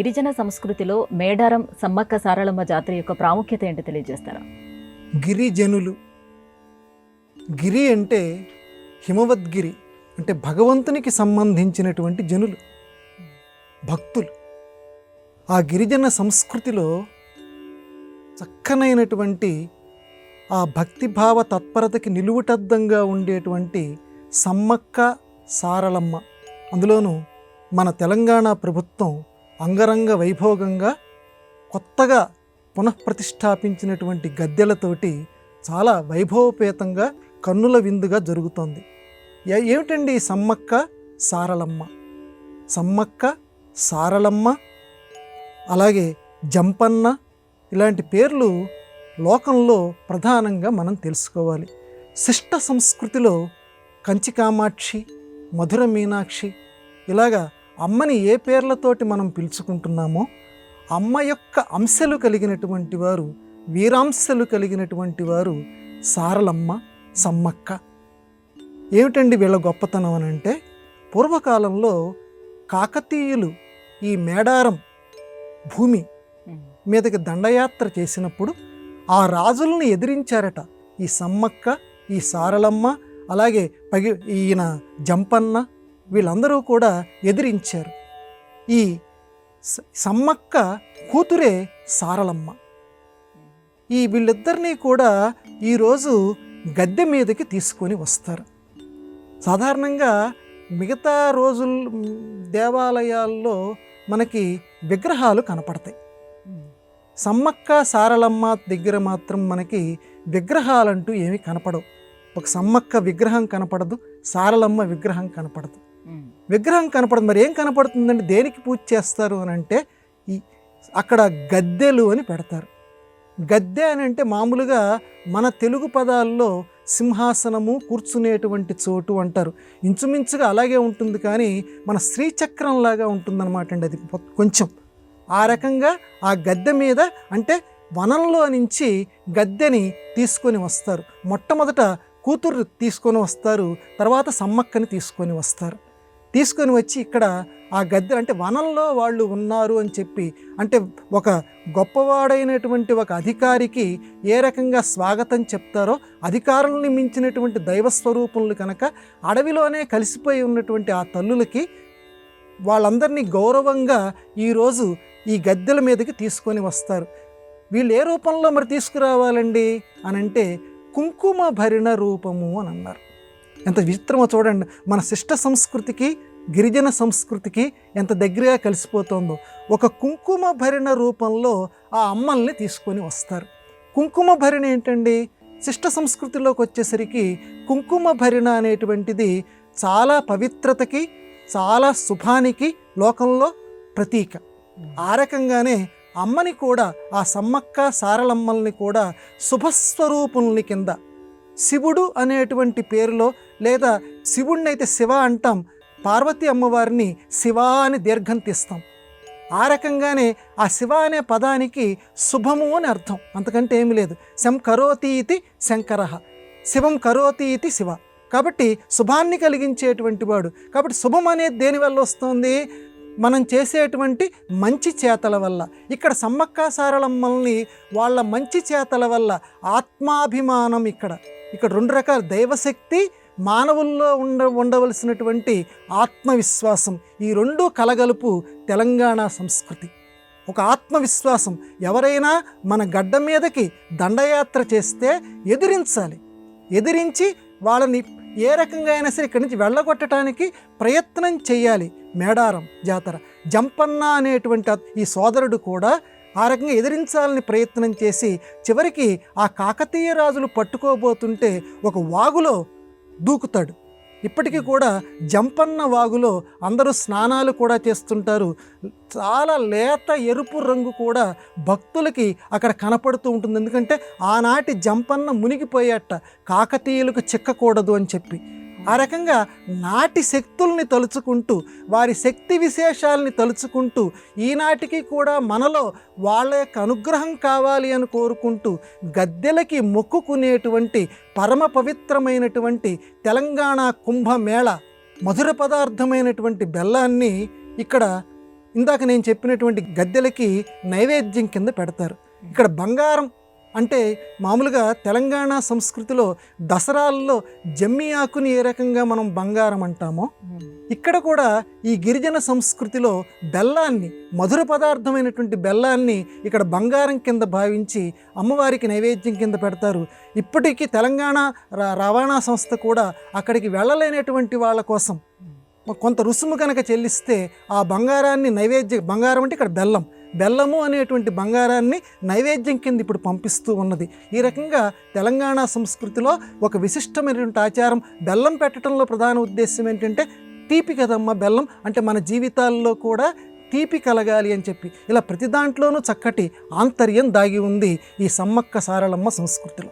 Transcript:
గిరిజన సంస్కృతిలో మేడారం సమ్మక్క సారలమ్మ జాతర యొక్క ప్రాముఖ్యత ఏంటో తెలియజేస్తారా? గిరిజనులు, గిరి అంటే హిమవద్గిరి అంటే భగవంతునికి సంబంధించినటువంటి జనులు, భక్తులు. ఆ గిరిజన సంస్కృతిలో చక్కనైనటువంటి ఆ భక్తిభావ తత్పరతకి నిలువుటద్దంగా ఉండేటువంటి సమ్మక్క సారలమ్మ, అందులోనూ మన తెలంగాణ ప్రభుత్వం అంగరంగ వైభోగంగా కొత్తగా పునఃప్రతిష్ఠాపించినటువంటి గద్దెలతోటి చాలా వైభవపేతంగా కన్నుల విందుగా జరుగుతోంది. ఏమిటండి సమ్మక్క సారలమ్మ? సమ్మక్క సారలమ్మ, అలాగే జంపన్న, ఇలాంటి పేర్లు లోకంలో ప్రధానంగా మనం తెలుసుకోవాలి. శిష్ట సంస్కృతిలో కంచి కామాక్షి, మధుర మీనాక్షి, ఇలాగా అమ్మని ఏ పేర్లతోటి మనం పిలుచుకుంటున్నామో అమ్మ యొక్క అంశలు కలిగినటువంటి వారు, వీరాంశలు కలిగినటువంటి వారు సారలమ్మ, సమ్మక్క. ఏమిటండి వీళ్ళ గొప్పతనం అని అంటే, పూర్వకాలంలో కాకతీయులు ఈ మేడారం భూమి మీదకి దండయాత్ర చేసినప్పుడు ఆ రాజుల్ని ఎదిరించారట. ఈ సమ్మక్క, ఈ సారలమ్మ, అలాగే ఈయన జంపన్న, వీళ్ళందరూ కూడా ఎదిరించారు. ఈ సమ్మక్క కూతురే సారలమ్మ. ఈ వీళ్ళిద్దరినీ కూడా ఈరోజు గద్దె మీదకి తీసుకొని వస్తారు. సాధారణంగా మిగతా రోజుల దేవాలయాల్లో మనకి విగ్రహాలు కనపడతాయి. సమ్మక్క సారలమ్మ దగ్గర మాత్రం మనకి విగ్రహాలంటూ ఏమీ కనపడవు. ఒక సమ్మక్క విగ్రహం కనపడదు, సారలమ్మ విగ్రహం కనపడదు. విగ్రహం కనపడదు, మరి ఏం కనపడుతుందంటే దేనికి పూజ చేస్తారు అని అంటే అక్కడ గద్దెలు అని పెడతారు. గద్దె అని అంటే మామూలుగా మన తెలుగు పదాల్లో సింహాసనము, కూర్చునేటువంటి చోటు అంటారు. ఇంచుమించుగా అలాగే ఉంటుంది, కానీ మన శ్రీచక్రంలాగా ఉంటుందన్నమాట అండి. అది కొంచెం ఆ రకంగా ఆ గద్దె మీద, అంటే వనంలో నుంచి గద్దెని తీసుకొని వస్తారు. మొట్టమొదట కూతురు తీసుకొని వస్తారు, తర్వాత సమ్మక్కని తీసుకొని వస్తారు. తీసుకొని వచ్చి ఇక్కడ ఆ గద్దె, అంటే వనంలో వాళ్ళు ఉన్నారు అని చెప్పి, అంటే ఒక గొప్పవాడైనటువంటి ఒక అధికారికి ఏ రకంగా స్వాగతం చెప్తారో, అధికారుల్ని మించినటువంటి దైవస్వరూపములు కనుక అడవిలోనే కలిసిపోయి ఉన్నటువంటి ఆ తల్లులకి వాళ్ళందరినీ గౌరవంగా ఈరోజు ఈ గద్దెల మీదకి తీసుకొని వస్తారు. వీళ్ళు ఏ రూపంలో మరి తీసుకురావాలండి అని అంటే కుంకుమ భరిణ రూపము అని అన్నారు. ఎంత విచిత్రమో చూడండి. మన శిష్ట సంస్కృతికి గిరిజన సంస్కృతికి ఎంత దగ్గరగా కలిసిపోతుందో. ఒక కుంకుమ భరిణ రూపంలో ఆ అమ్మల్ని తీసుకొని వస్తారు. కుంకుమ భరిణ ఏంటండి? శిష్ట సంస్కృతిలోకి వచ్చేసరికి కుంకుమ భరిణ అనేటువంటిది చాలా పవిత్రతకి, చాలా శుభానికి లోకంలో ప్రతీక. ఆ రకంగానే అమ్మని కూడా, ఆ సమ్మక్క సారలమ్మల్ని కూడా శుభస్వరూపుల్ని కింద, శివుడు అనేటువంటి పేరులో, లేదా శివుడిని అయితే శివ అంటాం, పార్వతీ అమ్మవారిని శివ అని దీర్ఘం తీస్తాం. ఆ రకంగానే ఆ శివ అనే పదానికి శుభము అని అర్థం, అంతకంటే ఏమి లేదు. శం కరోతి ఇతి శంకరః, శివం కరోతి ఇతి శివ. కాబట్టి శుభాన్ని కలిగించేటువంటి వాడు. కాబట్టి శుభం అనేది దేనివల్ల వస్తుంది? మనం చేసేటువంటి మంచి చేతల వల్ల. ఇక్కడ సమ్మక్క సారలమ్మల్ని వాళ్ళ మంచి చేతల వల్ల ఆత్మాభిమానం, ఇక్కడ రెండు రకాల దైవశక్తి, మానవుల్లో ఉండవలసినటువంటి ఆత్మవిశ్వాసం, ఈ రెండు కలగలుపు తెలంగాణ సంస్కృతి. ఒక ఆత్మవిశ్వాసం. ఎవరైనా మన గడ్డ మీదకి దండయాత్ర చేస్తే ఎదిరించాలి. ఎదిరించి వాళ్ళని ఏ రకంగా అయినా సరే ఇక్కడి నుంచి వెళ్ళగొట్టడానికి ప్రయత్నం చేయాలి. మేడారం జాతర, జంపన్న అనేటువంటి ఈ సోదరుడు కూడా ఆ రకంగా ఎదిరించాలని ప్రయత్నం చేసి చివరికి ఆ కాకతీయ రాజులు పట్టుకోబోతుంటే ఒక వాగులో దూకుతాడు. ఇప్పటికీ కూడా జంపన్న వాగులో అందరూ స్నానాలు కూడా చేస్తుంటారు. చాలా లేత ఎరుపు రంగు కూడా భక్తులకి అక్కడ కనపడుతూ ఉంటుంది. ఎందుకంటే ఆనాటి జంపన్న మునిగిపోయేట, కాకతీయులకు చిక్కకూడదు అని చెప్పి. ఆ రకంగా నాటి శక్తుల్ని తలుచుకుంటూ, వారి శక్తి విశేషాలని తలుచుకుంటూ, ఈనాటికి కూడా మనలో వాళ్ళ యొక్క అనుగ్రహం కావాలి అని కోరుకుంటూ గద్దెలకి మొక్కుకునేటువంటి పరమ పవిత్రమైనటువంటి తెలంగాణ కుంభమేళ, మధుర పదార్థమైనటువంటి బెల్లాన్ని ఇక్కడ ఇందాక నేను చెప్పినటువంటి గద్దెలకి నైవేద్యం కింద పెడతారు. ఇక్కడ బంగారం అంటే మామూలుగా తెలంగాణ సంస్కృతిలో దసరాల్లో జమ్మి ఆకుని ఏ రకంగా మనం బంగారం అంటామో, ఇక్కడ కూడా ఈ గిరిజన సంస్కృతిలో బెల్లాన్ని, మధుర పదార్థమైనటువంటి బెల్లాన్ని ఇక్కడ బంగారం కింద భావించి అమ్మవారికి నైవేద్యం కింద పెడతారు. ఇప్పటికీ తెలంగాణ రవాణా సంస్థ కూడా అక్కడికి వెళ్ళలేనటువంటి వాళ్ళ కోసం కొంత రుసుము కనుక చెల్లిస్తే ఆ బంగారాన్ని బంగారం అంటే ఇక్కడ బెల్లము అనేటువంటి బంగారాన్ని నైవేద్యం కింద ఇప్పుడు పంపిస్తూ ఉన్నది. ఈ రకంగా తెలంగాణ సంస్కృతిలో ఒక విశిష్టమైనటువంటి ఆచారం బెల్లం పెట్టడంలో ప్రధాన ఉద్దేశం ఏంటంటే తీపి కదమ్మ బెల్లం అంటే మన జీవితాల్లో కూడా తీపి కలగాలి అని చెప్పి ఇలా ప్రతి దాంట్లోనూ చక్కటి ఆంతర్యం దాగి ఉంది ఈ సమ్మక్క సారలమ్మ సంస్కృతిలో.